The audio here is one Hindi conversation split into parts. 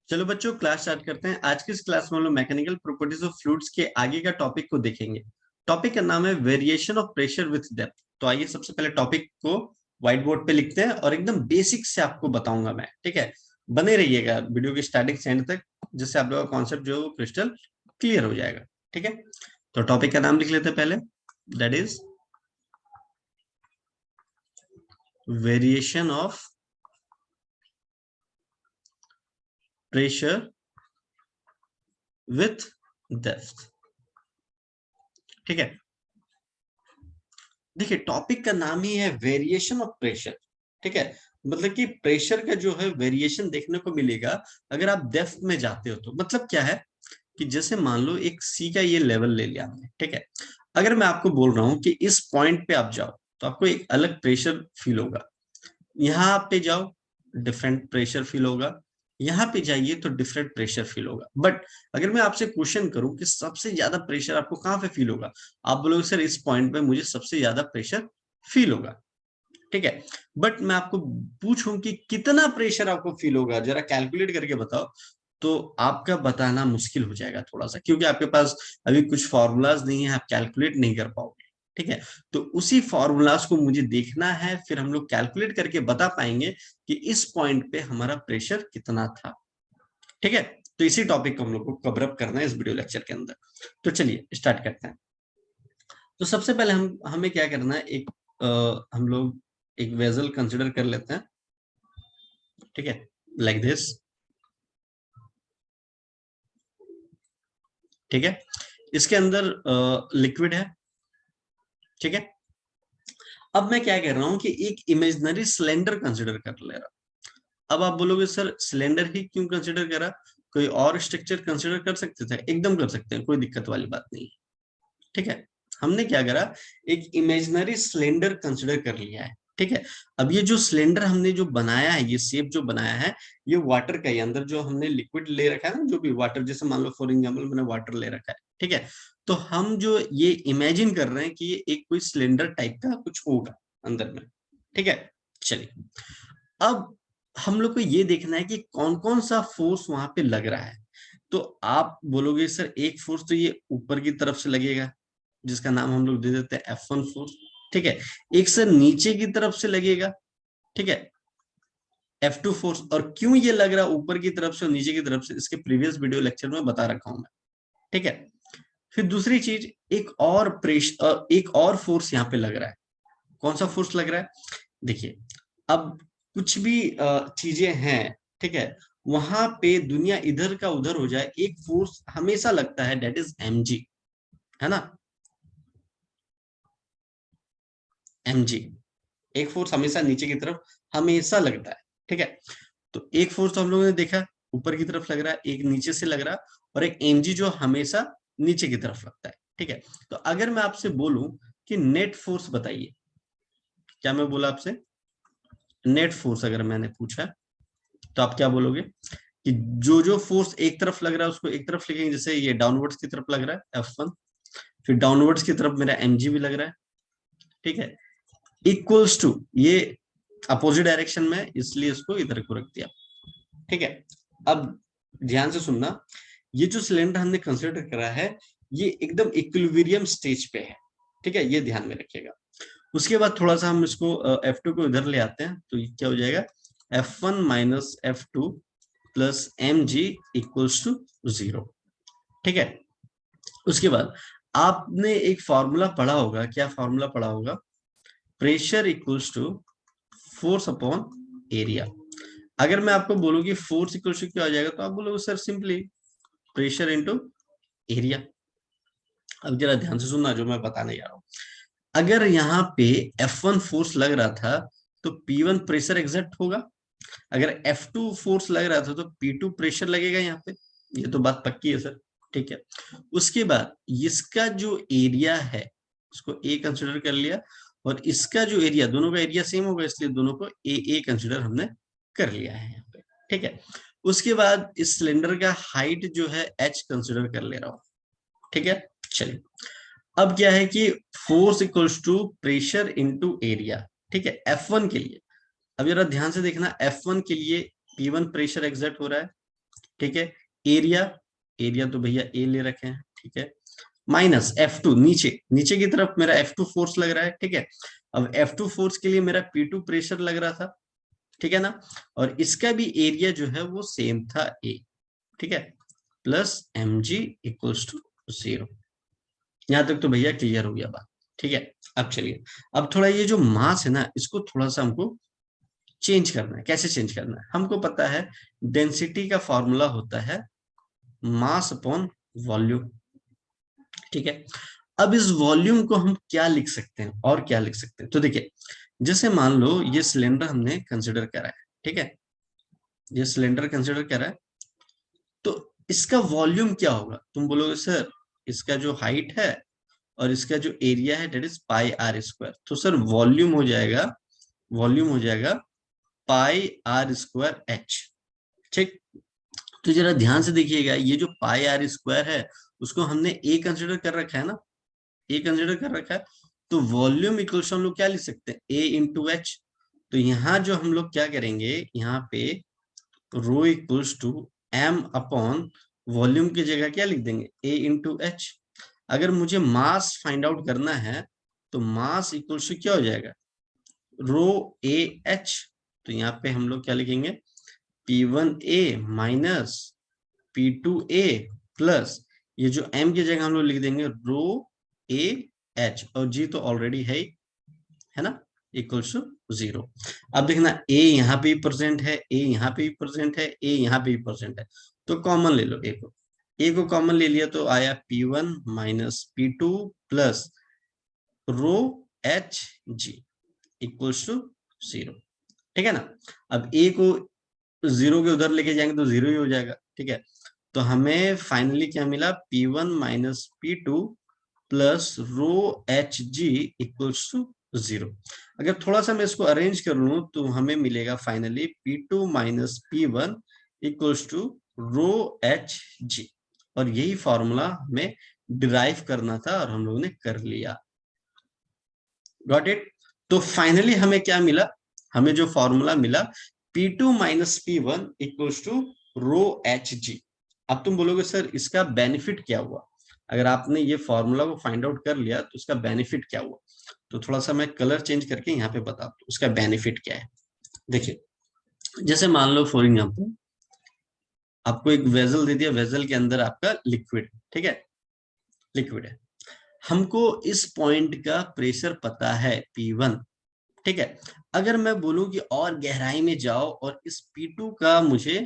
चलो बच्चों क्लास स्टार्ट करते हैं। आज की इस क्लास में हम लोग मैकेनिकल प्रॉपर्टीज ऑफ फ्लूइड्स के आगे का टॉपिक को देखेंगे। टॉपिक का नाम है variation of pressure with depth. तो आइए सबसे पहले टॉपिक को व्हाइट बोर्ड पे लिखते हैं और एकदम बेसिक से आपको बताऊंगा मैं, ठीक है। बने रहिएगा वीडियो के स्टार्टिंग से एंड तक, जिससे आप लोगों का कॉन्सेप्ट जो है वो क्रिस्टल क्लियर हो जाएगा, ठीक है। तो टॉपिक का नाम लिख लेते हैं पहले, that is variation of pressure with depth, ठीक है। देखिए टॉपिक का नाम ही है वेरिएशन ऑफ प्रेशर, ठीक है। मतलब कि प्रेशर का जो है वेरिएशन देखने को मिलेगा अगर आप डेप्थ में जाते हो। तो मतलब क्या है कि जैसे मान लो एक सी का ये लेवल ले लिया आपने, ठीक है। अगर मैं आपको बोल रहा हूं कि इस पॉइंट पे आप जाओ तो आपको एक अलग प्रेशर फील होगा, यहाँ पे जाओ डिफरेंट प्रेशर फील होगा, यहाँ पे जाइए तो डिफरेंट प्रेशर फील होगा। बट अगर मैं आपसे क्वेश्चन करूं कि सबसे ज्यादा प्रेशर आपको कहाँ पे फील होगा, आप बोलोगे सर इस पॉइंट पे मुझे सबसे ज्यादा प्रेशर फील होगा, ठीक है। बट मैं आपको पूछूं कि कितना प्रेशर आपको फील होगा, जरा कैलकुलेट करके बताओ, तो आपका बताना मुश्किल हो जाएगा थोड़ा सा, क्योंकि आपके पास अभी कुछ फॉर्मूलाज नहीं है, आप कैलकुलेट नहीं कर पाओगे, ठीक है। तो उसी फॉर्मूलाज को मुझे देखना है, फिर हम लोग कैलकुलेट करके बता पाएंगे कि इस पॉइंट पे हमारा प्रेशर कितना था, ठीक है। तो इसी टॉपिक को हम लोग को कवर अप करना है इस वीडियो लेक्चर के अंदर। तो चलिए स्टार्ट करते हैं। तो सबसे पहले हमें क्या करना है, हम लोग एक वेसल कंसिडर कर लेते हैं, ठीक है, लाइक दिस, ठीक है। इसके अंदर लिक्विड है, ठीक है। अब मैं क्या कर रहा हूं कि एक इमेजिनरी सिलेंडर कंसिडर कर ले रहा हूं। अब आप बोलोगे सर सिलेंडर ही क्यों कंसिडर करा, कोई और स्ट्रक्चर कंसिडर कर सकते थे? एकदम कर सकते हैं, कोई दिक्कत वाली बात नहीं, ठीक है। हमने क्या करा, एक इमेजिनरी सिलेंडर कंसिडर कर लिया है, ठीक है। अब ये जो सिलेंडर हमने जो बनाया है, ये शेप जो बनाया है, ये वाटर का ही अंदर जो हमने लिक्विड ले रखा है ना, जो भी वाटर, जैसे मान लो फॉर एग्जाम्पल मैंने वाटर ले रखा है, ठीक है। तो हम जो ये इमेजिन कर रहे हैं कि ये एक कोई सिलेंडर टाइप का कुछ होगा अंदर में, ठीक है। चलिए अब हम लोग को ये देखना है कि कौन कौन सा फोर्स वहां पे लग रहा है। तो आप बोलोगे सर एक फोर्स तो ये ऊपर की तरफ से लगेगा, जिसका नाम हम लोग दे देते हैं F1 फोर्स, ठीक है। एक सर नीचे की तरफ से लगेगा, ठीक है, F2 फोर्स। और क्यों ये लग रहा है ऊपर की तरफ से और नीचे की तरफ से, इसके प्रीवियस वीडियो लेक्चर में बता रखा हूं मैं, ठीक है। फिर दूसरी चीज, एक और फोर्स यहाँ पे लग रहा है। कौन सा फोर्स लग रहा है? देखिए अब कुछ भी चीजें हैं, ठीक है, वहां पे दुनिया इधर का उधर हो जाए, एक फोर्स हमेशा लगता है, डेट इज mg, है ना, mg। एक फोर्स हमेशा नीचे की तरफ हमेशा लगता है, ठीक है। तो एक फोर्स तो हम लोगों ने देखा ऊपर की तरफ लग रहा है, एक नीचे से लग रहा है, और एक mg जो हमेशा नीचे की तरफ लगता है, ठीक है। तो अगर मैं आपसे बोलूं कि नेट फोर्स बताइए, क्या मैं बोला आपसे नेट फोर्स, अगर मैंने पूछा तो आप क्या बोलोगे कि जो जो फोर्स एक तरफ लग रहा है उसको एक तरफ लिखेंगे, जैसे ये डाउनवर्ड्स की तरफ लग रहा है F1, फिर डाउनवर्ड्स की तरफ मेरा mg भी लग रहा है, ठीक है, इक्वल्स टू ये अपोजिट डायरेक्शन में, इसलिए इसको इधर को रख दिया, ठीक है। अब ध्यान से सुनना, ये जो सिलेंडर हमने कंसिडर करा है, ये एकदम इक्विलिब्रियम स्टेज पे है, ठीक है, ये ध्यान में रखिएगा। उसके बाद थोड़ा सा हम इसको F2 को इधर ले आते हैं, तो ये क्या हो जाएगा, F1 minus F2 plus mg equals to 0, ठीक है। उसके बाद आपने एक फॉर्मूला पढ़ा होगा, क्या फॉर्मूला पढ़ा होगा, pressure equals to force upon area. अगर मैं आपको बोलूं कि फोर्स इक्वल्स टू क्या आ जाएगा, तो आप बोलोगे sir simply pressure into area. अब जरा ध्यान से सुनना जो मैं बताने जा रहा हूं। अगर यहाँ पे F1 फोर्स लग रहा था तो P1 प्रेशर एग्जर्ट होगा, अगर F2 फोर्स लग रहा था तो P2 प्रेशर लगेगा यहाँ पे, ये तो बात पक्की है सर, ठीक है। उसके बाद इसका जो एरिया है उसको A कंसिडर कर लिया, और इसका जो एरिया, दोनों का एरिया सेम होगा इसलिए दोनों को ए कंसिडर हमने कर लिया है यहाँ पे, ठीक है। उसके बाद इस सिलेंडर का हाइट जो है H कंसिडर कर ले रहा हूँ, ठीक है। चलिए अब क्या है कि force equals to pressure into area, ठीक है, F1 के लिए। अब जरा ध्यान से देखना, F1 के लिए P1 प्रेशर एक्सर्ट हो रहा है, ठीक है। एरिया, एरिया तो भैया ए ले रखे हैं, ठीक है, माइनस F2, नीचे नीचे की तरफ मेरा F2 फोर्स लग रहा है, ठीक है। अब F2 फोर्स के लिए मेरा P2 प्रेशर लग रहा था, ठीक है ना, और इसका भी एरिया जो है वो सेम था ए, ठीक है, प्लस mg इक्वल्स टू 0। यहां तक तो भैया क्लियर हो गया बात, ठीक है। अब चलिए, अब थोड़ा ये जो मास है ना, इसको थोड़ा सा हमको चेंज करना है। कैसे चेंज करना है? हमको पता है डेंसिटी का फॉर्मूला होता है मास अपॉन वॉल्यूम, ठीक है। अब इस वॉल्यूम को हम क्या लिख सकते हैं और क्या लिख सकते हैं? तो देखिए, जैसे मान लो ये सिलेंडर हमने कंसिडर करा है, ठीक है, ये सिलेंडर कंसिडर करा है, तो इसका वॉल्यूम क्या होगा? तुम बोलोगे सर इसका जो हाइट है और इसका जो एरिया है, that is pi r square. तो सर वॉल्यूम हो जाएगा, वॉल्यूम हो जाएगा पाई आर स्क्वायर एच, ठीक। तो जरा ध्यान से देखिएगा, ये जो पाई आर स्क्वायर है उसको हमने ए कंसिडर कर रखा है ना, ए कंसिडर कर रखा है, तो वॉल्यूम इक्वल्स हम लोग क्या लिख सकते हैं? A into h. तो यहाँ जो हम लोग क्या करेंगे, यहाँ पे rho equals to m upon volume की जगह क्या लिख देंगे? A into h. अगर मुझे मास फाइंड आउट करना है तो मास इक्वल्स टू क्या हो जाएगा? रो ए एच। तो यहाँ पे हम लोग क्या लिखेंगे? P1A माइनस P2A प्लस ये जो m की जगह हम लोग लिख देंगे रो ए एच, और g तो ऑलरेडी है ना, इक्वल्स टू 0। अब देखना a यहाँ पे प्रेजेंट है, a यहाँ पे प्रेजेंट है, a यहाँ पे प्रेजेंट है, तो कॉमन ले लो a को। a को कॉमन ले लिया तो आया P1 minus P2 plus rho h g equals to 0, ठीक है ना। अब a को 0 के उधर लेके जाएंगे तो 0 ही हो जाएगा, ठीक है। तो हमें फाइनली क्या मिला? P1 minus P2 plus rho h g equals to 0। अगर थोड़ा सा मैं इसको अरेंज कर लूं तो हमें मिलेगा finally P2 minus P1 equals to rho h g, और यही फॉर्मूला हमें डिराइव करना था और हम लोगों ने कर लिया। Got it? तो फाइनली हमें क्या मिला? हमें जो फॉर्मूला मिला P2 minus P1 equals to rho h g. अब तुम बोलोगे सर इसका बेनिफिट क्या हुआ? अगर आपने ये फॉर्मूला को फाइंड आउट कर लिया तो इसका बेनिफिट क्या हुआ? तो थोड़ा सा मैं कलर चेंज करके यहाँ पे बता दूं उसका बेनिफिट क्या है। देखिए, जैसे मान लो फॉर एग्जाम्पल आपको एक वेजल दे दिया, वेजल के अंदर आपका लिक्विड, ठीक है, लिक्विड है। हमको इस पॉइंट का प्रेशर पता है P1, ठीक है। अगर मैं बोलूं कि और गहराई में जाओ और इस P2 का मुझे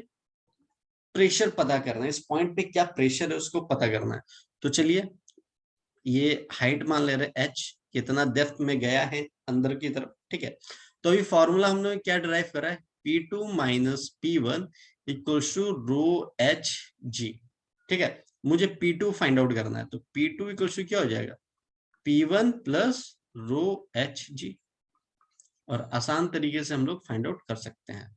प्रेशर पता करना है, इस पॉइंट पे क्या प्रेशर है उसको पता करना है, तो चलिए ये हाइट मान ले रहे h, कितना डेप्थ में गया है अंदर की तरफ, ठीक है। तो अभी फॉर्मूला हमने क्या डिराइव करा है? P2 minus P1 equals to rho h g, ठीक है। मुझे P2 फाइंड आउट करना है, तो P2 इक्वल्स टू क्या हो जाएगा? P1 plus rho h g, और आसान तरीके से हम लोग फाइंड आउट कर सकते हैं।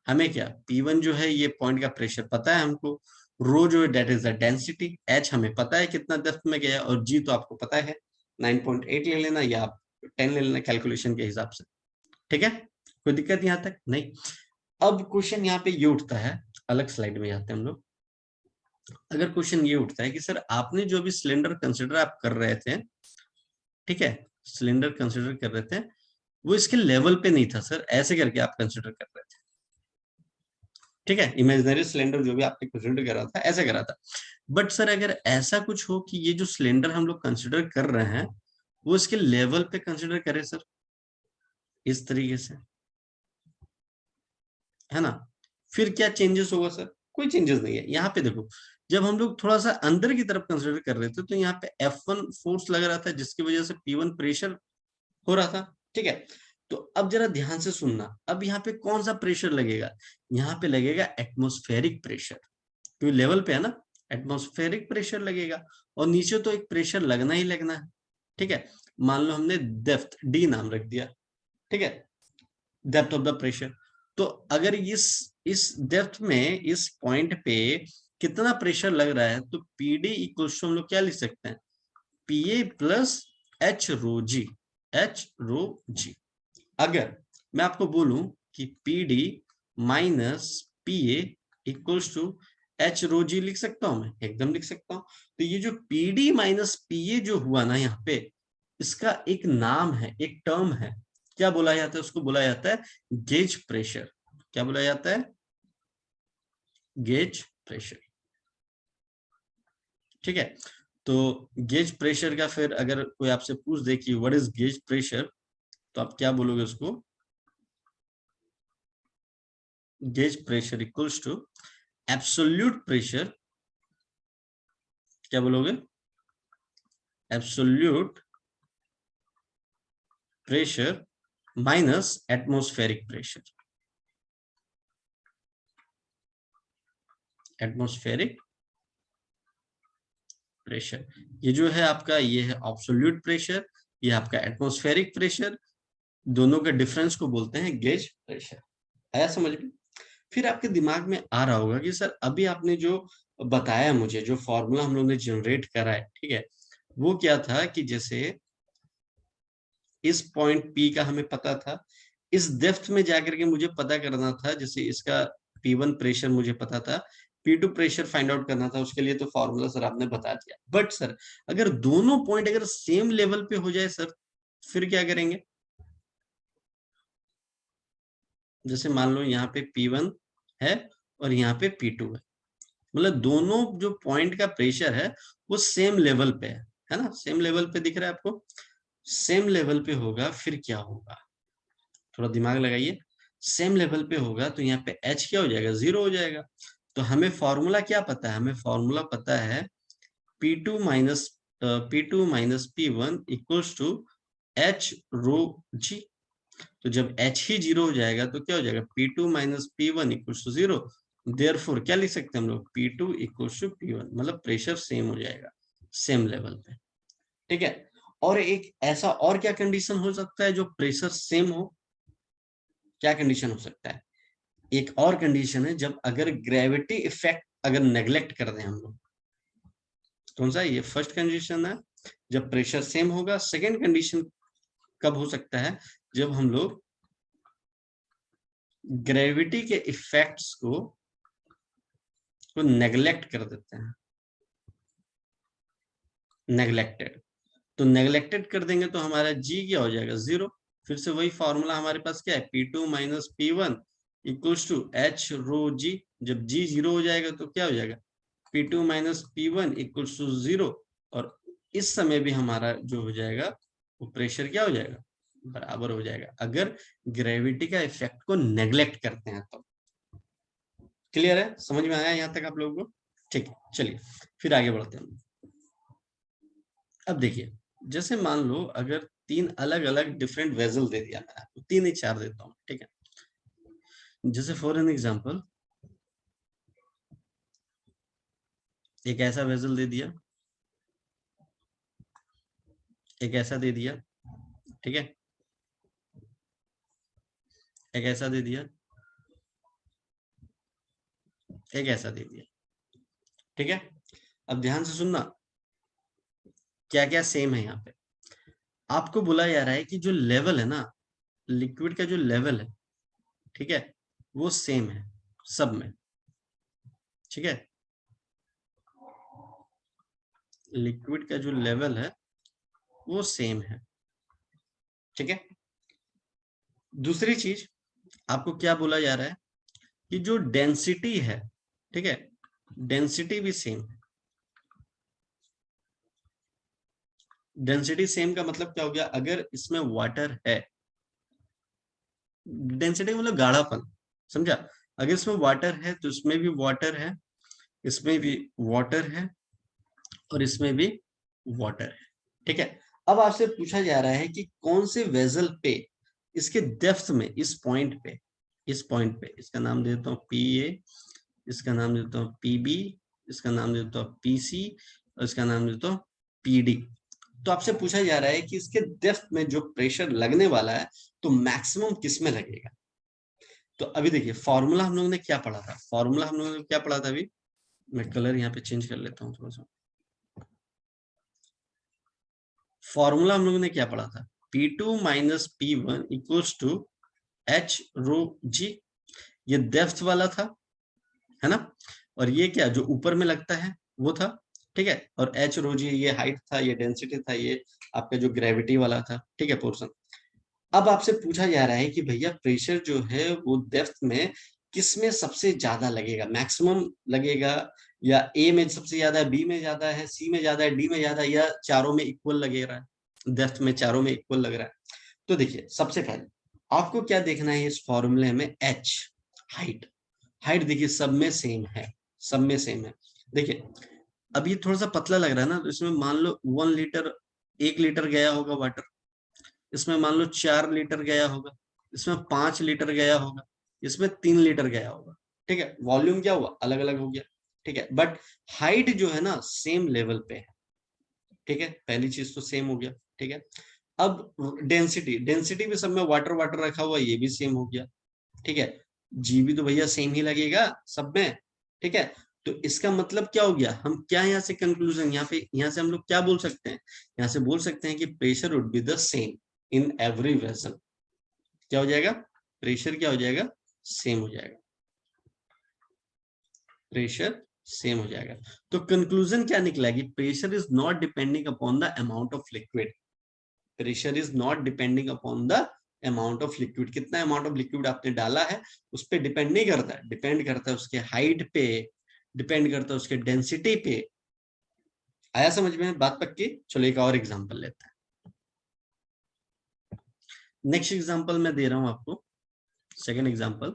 हमें क्या, P1 जो है ये पॉइंट का प्रेशर पता है हमको, रो जो है that is the density, H हमें पता है कितना डेप्थ में गया, और G तो आपको पता है 9.8 ले लेना या आप 10 ले लेना कैलकुलेशन के हिसाब से, ठीक है। कोई दिक्कत यहाँ तक नहीं? अब क्वेश्चन यहाँ पे ये उठता है, अलग स्लाइड में जाते हैं हम लोग। अगर क्वेश्चन ये उठता है कि सर आपने जो भी सिलेंडर कंसिडर आप कर रहे थे, ठीक है, सिलेंडर कंसिडर कर रहे थे, वो इसके लेवल पे नहीं था सर, ऐसे करके आप कंसिडर कर रहे थे, ठीक है, इमेजिनरी सिलेंडर जो भी आपने कंसिडर करा था ऐसे करा था। बट सर अगर ऐसा कुछ हो कि ये जो सिलेंडर हम लोग कंसिडर कर रहे हैं वो इसके लेवल पे कंसिडर करें सर, इस तरीके से, है ना, फिर क्या चेंजेस होगा सर? कोई चेंजेस नहीं है। यहाँ पे देखो, जब हम लोग थोड़ा सा अंदर की तरफ कंसिडर कर रहे थे तो यहाँ पे F1 फोर्स लग रहा था जिसकी वजह से P1 प्रेशर हो रहा था, ठीक है। तो अब जरा ध्यान से सुनना, अब यहाँ पे कौन सा प्रेशर लगेगा? यहाँ पे लगेगा एटमॉस्फेरिक प्रेशर, क्योंकि लेवल पे है ना, एटमॉस्फेरिक प्रेशर लगेगा, और नीचे तो एक प्रेशर लगना ही लगना है, ठीक है। मान लो हमने डेप्थ डी नाम रख दिया, ठीक है, डेप्थ ऑफ द प्रेशर। तो अगर इस डेप्थ में इस पॉइंट पे कितना प्रेशर लग रहा है, तो पीडी इक्वल्स टू हम लोग क्या लिख सकते हैं? P a plus h rho g, h rho g. अगर मैं आपको बोलूं कि p d minus p a equals to h rho g लिख सकता हूं मैं, एकदम लिख सकता हूं। तो ये जो पीडी माइनस पीए जो हुआ ना यहाँ पे, इसका एक नाम है, एक टर्म है, क्या बोला जाता है उसको? बोला जाता है गेज प्रेशर। क्या बोला जाता है? Gauge pressure. ठीक है, तो गेज प्रेशर का फिर अगर कोई आपसे पूछ दे कि व्हाट इज गेज प्रेशर, तो आप क्या बोलोगे उसको? Gauge pressure equals to absolute pressure. क्या बोलोगे? Absolute pressure minus atmospheric pressure. Atmospheric pressure, ये जो है आपका, ये है एब्सोल्यूट प्रेशर, ये आपका एटमॉस्फेरिक प्रेशर, दोनों के डिफरेंस को बोलते हैं गेज प्रेशर। आया समझ में? फिर आपके दिमाग में आ रहा होगा कि सर अभी आपने जो बताया मुझे, जो फॉर्मूला हम लोग ने जनरेट करा है, ठीक है, वो क्या था कि जैसे इस पॉइंट P का हमें पता था, इस डेप्थ में जाकर के मुझे पता करना था, जैसे इसका P1 प्रेशर मुझे पता था, P2 प्रेशर फाइंड आउट करना था, उसके लिए तो फॉर्मूला सर आपने बता दिया। बट सर अगर दोनों पॉइंट अगर सेम लेवल पे हो जाए सर, फिर क्या करेंगे? जैसे मान लो यहाँ पे P1 है और यहाँ पे P2 है, मतलब दोनों जो पॉइंट का प्रेशर है वो सेम लेवल पे है ना? सेम लेवल पे दिख रहा है आपको? सेम लेवल पे होगा, फिर क्या होगा? थोड़ा दिमाग लगाइए। सेम लेवल पे होगा तो यहाँ पे H क्या हो जाएगा? 0 हो जाएगा। तो हमें फॉर्मूला क्या पता है? हमें फॉर्मूला पता है P2 minus P1 equals to H रो G। तो जब H ही 0 हो जाएगा तो क्या हो जाएगा? P2 minus P1 equals to 0। Therefore क्या लिख सकते हैं हम लोग? P2 इक्वल्स टू P1, मतलब प्रेशर सेम हो जाएगा, सेम लेवल पे। ठीक है, और एक ऐसा और क्या कंडीशन हो सकता है जो प्रेशर सेम हो? क्या कंडीशन हो सकता है? एक और कंडीशन है, जब अगर ग्रेविटी इफेक्ट अगर नेग्लेक्ट कर दें हम लोग। कौन सा? ये फर्स्ट कंडीशन है, जब प्रेशर सेम होगा। सेकेंड कंडीशन कब हो सकता है? जब हम लोग ग्रेविटी के इफेक्ट्स को नेग्लेक्ट कर देते हैं। नेग्लेक्टेड, तो नेग्लेक्टेड कर देंगे तो हमारा जी क्या हो जाएगा? 0। फिर से वही फॉर्मूला हमारे पास क्या है? P2 minus P1 equals to H रो G। जब G 0 हो जाएगा तो क्या हो जाएगा? P2 minus P1 equals to 0। और इस समय भी हमारा जो हो जाएगा वो प्रेशर क्या हो जाएगा? बराबर हो जाएगा, अगर ग्रेविटी का इफेक्ट को नेग्लेक्ट करते हैं तो। क्लियर है? समझ में आया यहाँ तक आप लोगों को? ठीक है, चलिए फिर आगे बढ़ते हैं। अब देखिए, जैसे मान लो अगर 3 अलग अलग डिफरेंट वेजल दे दिया मैंने आपको, 3 ही 4 देता हूँ, ठीक है। जैसे फॉर एन एग्जांपल एक ऐसा वेजल दे दिया, एक ऐसा दे दिया, ठीक है, एक ऐसा दे दिया, एक ऐसा दे दिया, ठीक है। अब ध्यान से सुनना, क्या क्या सेम है यहाँ पे। आपको बोला जा रहा है कि जो लेवल है ना, लिक्विड का जो लेवल है, ठीक है, वो सेम है सब में, ठीक है। लिक्विड का जो लेवल है वो सेम है, ठीक है। दूसरी चीज, आपको क्या बोला जा रहा है कि जो डेंसिटी है, ठीक है, डेंसिटी भी सेम है। डेंसिटी सेम का मतलब क्या हो गया? अगर इसमें वाटर है, डेंसिटी मतलब गाढ़ापन, समझा? अगर इसमें वाटर है तो इसमें भी वाटर है, इसमें भी वाटर है, और इसमें भी वाटर है, ठीक है। अब आपसे पूछा जा रहा है कि कौन से वेजल पे इसके डेप्थ में, इस पॉइंट पे, इस पॉइंट पे, इसका नाम देता हूँ PA, इसका नाम देता हूँ PB, इसका नाम देता हूँ PC, और इसका नाम देता हूँ PD। तो आपसे पूछा जा रहा है कि इसके डेप्थ में जो प्रेशर लगने वाला है तो मैक्सिमम किस में लगेगा? तो अभी देखिए, फॉर्मूला हम लोगों ने क्या पढ़ा था? फॉर्मूला हम लोगों ने क्या पढ़ा था? अभी मैं कलर यहाँ पे चेंज कर लेता हूँ थोड़ा सा। फॉर्मूला हम लोगों ने क्या पढ़ा था? P2 minus P1 equals to H रो G। ये डेप्थ वाला था, है ना? और ये क्या जो ऊपर में लगता है वो था, ठीक है, और एच रो जी ये हाइट था, ये डेंसिटी था, ये आपका जो ग्रेविटी वाला था, ठीक है, पोर्शन। अब आपसे पूछा जा रहा है कि भैया प्रेशर जो है वो डेप्थ में किस में सबसे ज्यादा लगेगा, मैक्सिमम लगेगा, या ए में सबसे ज्यादा है, बी में ज्यादा है, सी में ज्यादा है, डी में ज्यादा है, या चारों में इक्वल लगे रहा है, डेप्थ में चारों में इक्वल लग रहा है। तो देखिए सबसे पहले आपको क्या देखना है इस फॉर्मूले में, एच हाइट, हाइट देखिए सब में सेम है, सब में सेम है। देखिए अब ये थोड़ा सा पतला लग रहा है ना, तो इसमें मान लो 1 लीटर, 1 लीटर गया होगा वाटर, इसमें मान लो 4 लीटर गया होगा, इसमें 5 लीटर गया होगा, इसमें 3 लीटर गया होगा, ठीक है, वॉल्यूम क्या हुआ अलग अलग हो गया, ठीक है, बट हाइट जो है ना सेम लेवल पे है, ठीक है, पहली चीज तो सेम हो गया, ठीक है। अब डेंसिटी, डेंसिटी भी सब में वाटर वाटर रखा हुआ, ये भी सेम हो गया, ठीक है, जी भी तो भैया सेम ही लगेगा सब में, ठीक है। तो इसका मतलब क्या हो गया, हम क्या यहाँ से कंक्लूजन, यहाँ से हम लोग क्या बोल सकते हैं, यहाँ से बोल सकते हैं कि pressure would be the same in every vessel. क्या हो जाएगा, प्रेशर क्या हो जाएगा, सेम हो जाएगा, प्रेशर सेम हो जाएगा। तो कंक्लूजन क्या निकला कि pressure is not depending upon the amount of liquid, pressure is not depending upon the amount of liquid, कितना अमाउंट ऑफ लिक्विड आपने डाला है उस पर डिपेंड नहीं करता है, डिपेंड करता है उसके हाइट पे, डिपेंड करता है उसके डेंसिटी पे। आया समझ में बात पक्की? चलो एक और एग्जांपल लेते हैं। नेक्स्ट एग्जांपल मैं दे रहा हूं आपको, सेकंड एग्जांपल।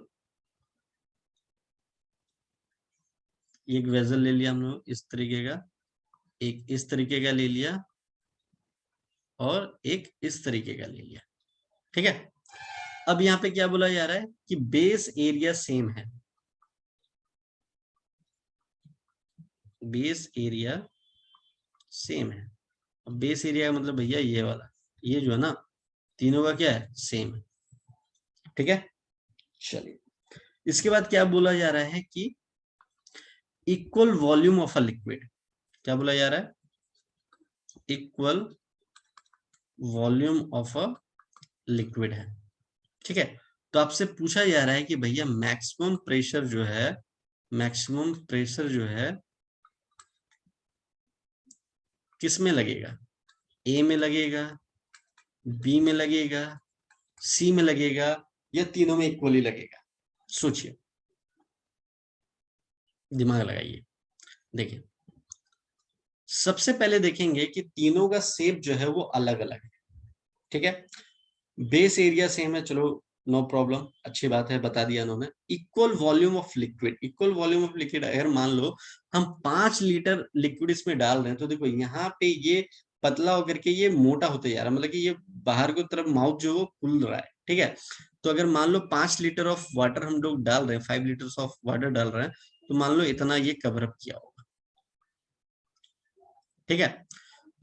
एक वेसल ले लिया हम लोग इस तरीके का, एक इस तरीके का ले लिया, और एक इस तरीके का ले लिया, ठीक है। अब यहाँ पे क्या बोला जा रहा है कि बेस एरिया सेम है, बेस एरिया सेम है। अब बेस एरिया का मतलब भैया ये वाला, ये जो है ना तीनों का क्या है, सेम है, ठीक है। चलिए इसके बाद क्या बोला जा रहा है कि equal volume of a liquid, क्या बोला जा रहा है, equal volume of a liquid है, ठीक है। तो आपसे पूछा जा रहा है कि भैया मैक्सिमम प्रेशर जो है, मैक्सिमम प्रेशर जो है किस में लगेगा, ए में लगेगा, बी में लगेगा, सी में लगेगा, या तीनों में इक्वली लगेगा? सोचिए, दिमाग लगाइए। देखिए सबसे पहले देखेंगे कि तीनों का शेप जो है वो अलग अलग है, ठीक है। बेस एरिया सेम है, चलो नो प्रॉब्लम, अच्छी बात है, बता दिया उन्होंने। Equal volume of liquid, equal volume of liquid अगर मान लो हम 5 लीटर लिक्विड इसमें डाल रहे हैं, तो देखो यहाँ पे ये पतला होकर के ये मोटा होते जा रहा है, मतलब कि ये बाहर की तरफ माउथ जो वो खुल रहा है, ठीक है। तो अगर मान लो 5 लीटर ऑफ वाटर हम लोग डाल रहे हैं, 5 लीटर ऑफ वाटर डाल रहे हैं, तो मान लो इतना ये कवर अप किया होगा, ठीक है।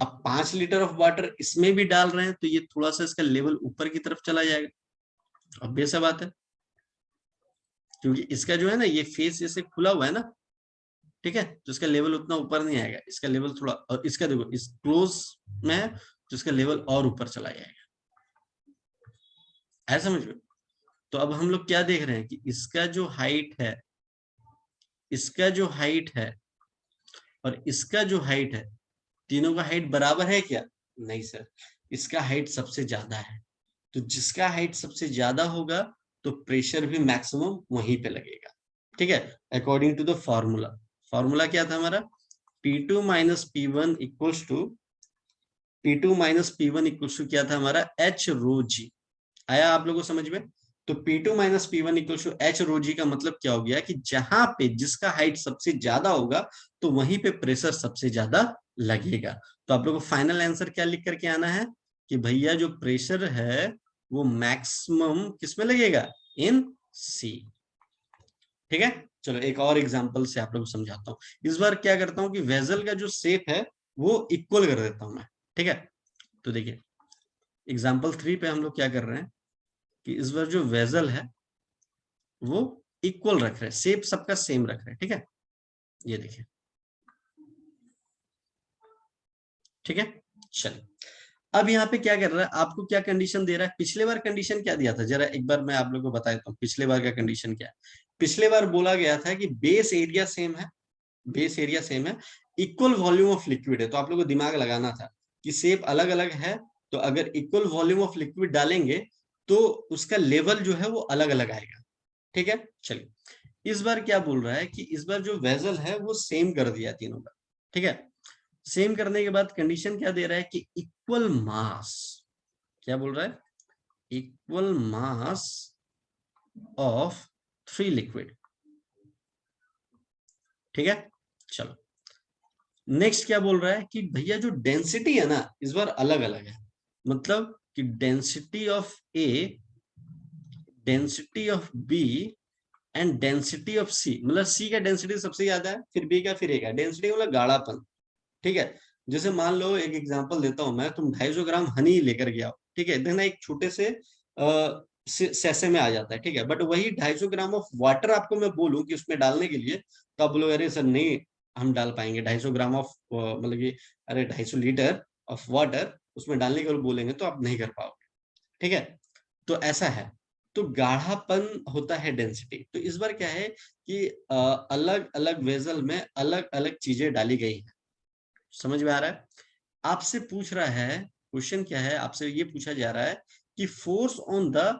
अब 5 लीटर ऑफ वाटर इसमें भी डाल रहे हैं, तो ये थोड़ा सा इसका लेवल ऊपर की तरफ चला जाएगा, ऑब्वियस बात है, क्योंकि इसका जो है ना ये फेस जैसे खुला हुआ है ना, ठीक है, तो इसका लेवल उतना ऊपर नहीं आएगा, इसका लेवल थोड़ा, और इसका देखो इस क्लोज में है तो इसका लेवल और ऊपर चला जाएगा, ऐसा समझ में। तो अब हम लोग क्या देख रहे हैं कि इसका जो हाइट है, इसका जो हाइट है और इसका जो हाइट है, तीनों का हाइट बराबर है क्या? नहीं सर, इसका हाइट सबसे ज्यादा है, तो जिसका हाइट सबसे ज्यादा होगा तो प्रेशर भी मैक्सिमम वहीं पे लगेगा, ठीक है, according to the formula. Formula क्या था हमारा, P2 minus P1 equals to, P2 minus P1 equals to क्या था हमारा, H रो जी। आया आप लोगों को समझ में? तो P2 minus P1 equals to H rho g का मतलब क्या हो गया कि जहां पे जिसका हाइट सबसे ज्यादा होगा तो वहीं पे प्रेशर सबसे ज्यादा लगेगा। तो आप लोगों को फाइनल आंसर क्या लिख करके आना है कि भैया जो प्रेशर है वो मैक्सिमम किसमें लगेगा, इन सी, ठीक है। चलो एक और एग्जांपल से आप लोगों को समझाता हूँ। इस बार क्या करता हूँ कि वेजल का जो शेप है वो इक्वल कर देता हूं मैं, ठीक है। तो देखिए एग्जाम्पल 3 पे हम लोग क्या कर रहे हैं कि इस बार जो वेजल है वो इक्वल रख रहे हैं, शेप सबका सेम रख रहे हैं, ठीक है, ये देखिए, ठीक है। चलिए अब यहाँ पे क्या कर रहा है, आपको क्या कंडीशन दे रहा है, पिछले बार कंडीशन क्या दिया था, जरा एक बार मैं आप लोगों को बता देता हूँ पिछले बार का कंडीशन क्या है। पिछले बार बोला गया था कि बेस एरिया सेम है, बेस एरिया सेम है, इक्वल वॉल्यूम ऑफ लिक्विड है, तो आप लोगों को दिमाग लगाना था कि शेप अलग अलग है, तो अगर इक्वल वॉल्यूम ऑफ लिक्विड डालेंगे तो उसका लेवल जो है वो अलग अलग आएगा। ठीक है, चलिए इस बार क्या बोल रहा है कि इस बार जो वेजल है वो सेम कर दिया तीनों का। ठीक है, सेम करने के बाद कंडीशन क्या दे रहा है कि इक्वल मास, क्या बोल रहा है, इक्वल मास ऑफ 3 लिक्विड। ठीक है, चलो नेक्स्ट क्या बोल रहा है कि भैया जो डेंसिटी है ना इस बार अलग अलग है, मतलब कि density of A, density of B and density of C, मतलब सी का डेंसिटी सबसे ज्यादा है, फिर बी का, फिर ए का। डेंसिटी मतलब गाढ़ापन। ठीक है, जैसे मान लो एक एग्जांपल देता हूं मैं, तुम 250 ग्राम हनी लेकर के आओ, ठीक है, देखना एक छोटे से सैसे में आ जाता है। ठीक है, बट वही 250 ग्राम ऑफ वाटर आपको मैं बोलूं कि उसमें डालने के लिए, तो आप बोलो अरे सर नहीं हम डाल पाएंगे 250 ग्राम ऑफ, मतलब कि अरे 250 लीटर ऑफ वाटर उसमें डालने के लिए बोलेंगे तो आप नहीं कर पाओगे। ठीक है, तो ऐसा है, तो गाढ़ापन होता है डेंसिटी। तो इस बार क्या है कि अलग अलग वेजल में अलग अलग चीजें डाली गई हैं। समझ में आ रहा है? आपसे पूछ रहा है, क्वेश्चन क्या है, आपसे ये पूछा जा रहा है कि फोर्स ऑन द,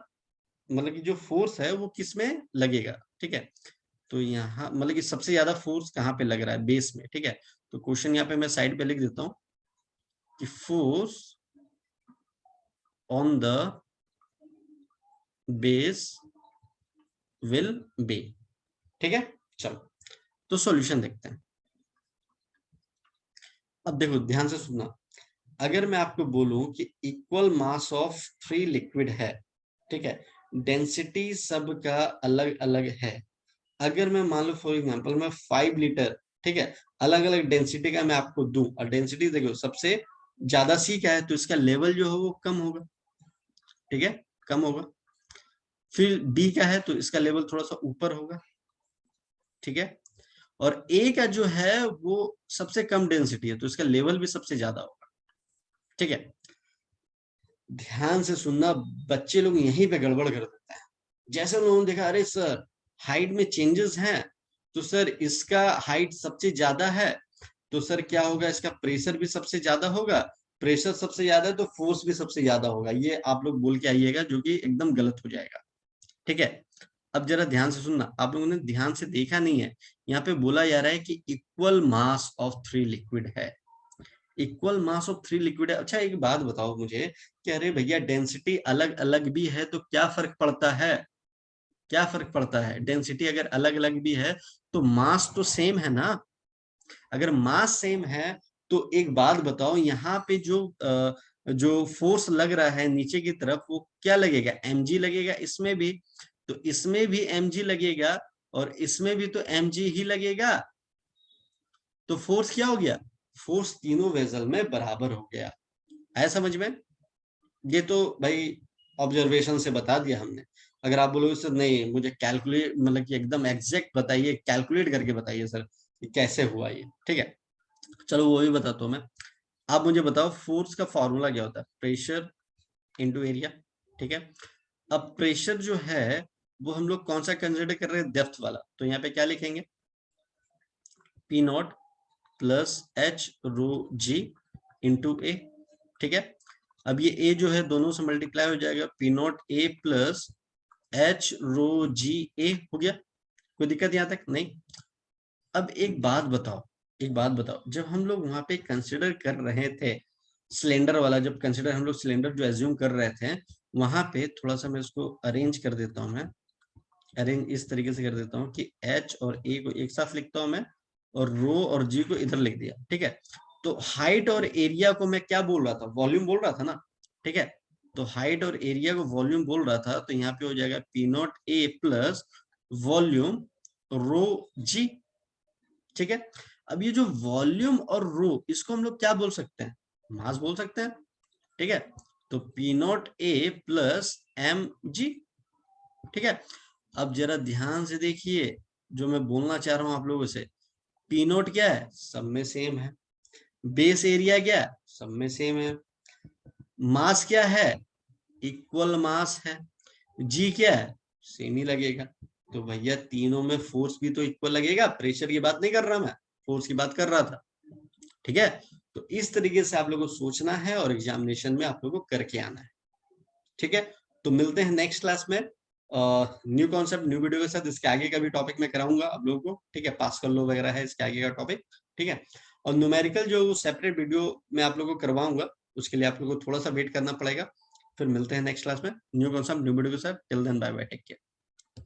मतलब कि जो फोर्स है वो किस में लगेगा। ठीक है, तो यहाँ मतलब कि सबसे ज्यादा फोर्स कहाँ पे लग रहा है, बेस में। ठीक है, तो क्वेश्चन यहाँ पे मैं साइड पे लिख देता हूँ कि force on the base will be. ठीक है, चलो तो सॉल्यूशन देखते हैं। अब देखो ध्यान से सुनना, अगर मैं आपको बोलूं कि इक्वल मास ऑफ 3 लिक्विड है, ठीक है, डेंसिटी सबका अलग अलग है, अगर मैं मान लो फॉर एग्जांपल मैं 5 लीटर, ठीक है, अलग अलग डेंसिटी का मैं आपको दूं, और डेंसिटी देखो सबसे ज्यादा सी क्या है, तो इसका लेवल जो है वो कम होगा। ठीक है, कम होगा। फिर डी का है तो इसका लेवल थोड़ा सा ऊपर होगा। ठीक है, और ए का जो है वो सबसे कम डेंसिटी है, तो इसका लेवल भी सबसे ज्यादा होगा। ठीक है, ध्यान से सुनना, बच्चे लोग यहीं पे गड़बड़ कर देते हैं। जैसे उन्होंने देखा अरे सर हाइट में चेंजेस हैं, तो सर इसका हाइट सबसे ज्यादा है, तो सर क्या होगा, इसका प्रेशर भी सबसे ज्यादा होगा, प्रेशर सबसे ज्यादा है तो फोर्स भी सबसे ज्यादा होगा। ये आप लोग बोल के आइएगा, जो कि एकदम गलत हो जाएगा। ठीक है, अब जरा ध्यान से सुनना, आप लोगों ने ध्यान से देखा नहीं है, यहाँ पे बोला जा रहा है कि इक्वल मास ऑफ 3 लिक्विड है, इक्वल मास ऑफ 3 लिक्विड है। अच्छा एक बात बताओ मुझे कि अरे भैया डेंसिटी अलग अलग भी है तो क्या फर्क पड़ता है, क्या फर्क पड़ता है, डेंसिटी अगर अलग अलग भी है तो मास तो सेम है ना। अगर मास सेम है तो एक बात बताओ, यहाँ पे जो फोर्स लग रहा है नीचे की तरफ वो क्या लगेगा, mg लगेगा, इसमें भी तो इसमें भी mg लगेगा और इसमें भी तो mg ही लगेगा, तो फोर्स क्या हो गया, फोर्स तीनों वेसल में बराबर हो गया। आया समझ में? ये तो भाई ऑब्जर्वेशन से बता दिया हमने। अगर आप बोलोगे सर नहीं मुझे कैलकुलेट, मतलब कि एकदम एग्जैक्ट बताइए, कैलकुलेट करके बताइए सर कि कैसे हुआ ये, ठीक है, चलो वो भी बताता हूँ मैं। आप मुझे बताओ फोर्स का फॉर्मूला क्या होता है, प्रेशर इंटू एरिया। ठीक है, अब प्रेशर जो है वो हम लोग कौन सा कंसिडर कर रहे हैं, डेप्थ वाला, तो यहाँ पे क्या लिखेंगे, p nought plus h rho g into a. ठीक है, अब ये ए जो है दोनों से मल्टीप्लाई हो जाएगा, p not a plus h rho g a हो गया। कोई दिक्कत यहां तक नहीं? अब एक बात बताओ, एक बात बताओ, जब हम लोग वहां पे कंसिडर कर रहे थे सिलेंडर वाला, जब कंसिडर हम लोग सिलेंडर जो एज्यूम कर रहे थे, वहां पे थोड़ा सा मैं इसको अरेंज कर देता हूं, मैं अरेंज इस तरीके से कर देता हूँ कि एच और ए को एक साथ लिखता हूं मैं, और रो और जी को इधर लिख दिया। ठीक है, तो हाइट और एरिया को मैं क्या बोल रहा था, वॉल्यूम बोल रहा था ना। ठीक है, तो हाइट और एरिया को वॉल्यूम बोल रहा था, तो यहाँ पे हो जाएगा p not a plus volume rho g. ठीक है, अब ये जो वॉल्यूम और रो, इसको हम लोग क्या बोल सकते हैं, मास बोल सकते हैं। ठीक है, तो p not a plus m g. ठीक है, अब जरा ध्यान से देखिए, जो मैं बोलना चाह रहा हूं आप लोगों से, पी नोट क्या है, सब में सेम है, बेस एरिया क्या है, सब में सेम है, मास क्या है, इक्वल मास है, जी क्या है, सेम ही लगेगा। तो भैया तीनों में फोर्स भी तो इक्वल लगेगा, प्रेशर की बात नहीं कर रहा मैं, फोर्स की बात कर रहा था। ठीक है, तो इस तरीके से आप लोगों को सोचना है और एग्जामिनेशन में आप लोगों को करके आना है। ठीक है, तो मिलते हैं नेक्स्ट क्लास में न्यू कॉन्सेप्ट न्यू वीडियो के साथ। इसके आगे का भी टॉपिक मैं कराऊंगा आप लोगों को। ठीक है, पास्कल लॉ वगैरह है इसके आगे का टॉपिक। ठीक है, और न्यूमेरिकल जो सेपरेट वीडियो मैं आप लोगों को करवाऊंगा, उसके लिए आप लोगों को थोड़ा सा वेट करना पड़ेगा। फिर मिलते हैं नेक्स्ट क्लास में न्यू कॉन्सेप्ट न्यू वीडियो के साथ। Till then bye bye, take care.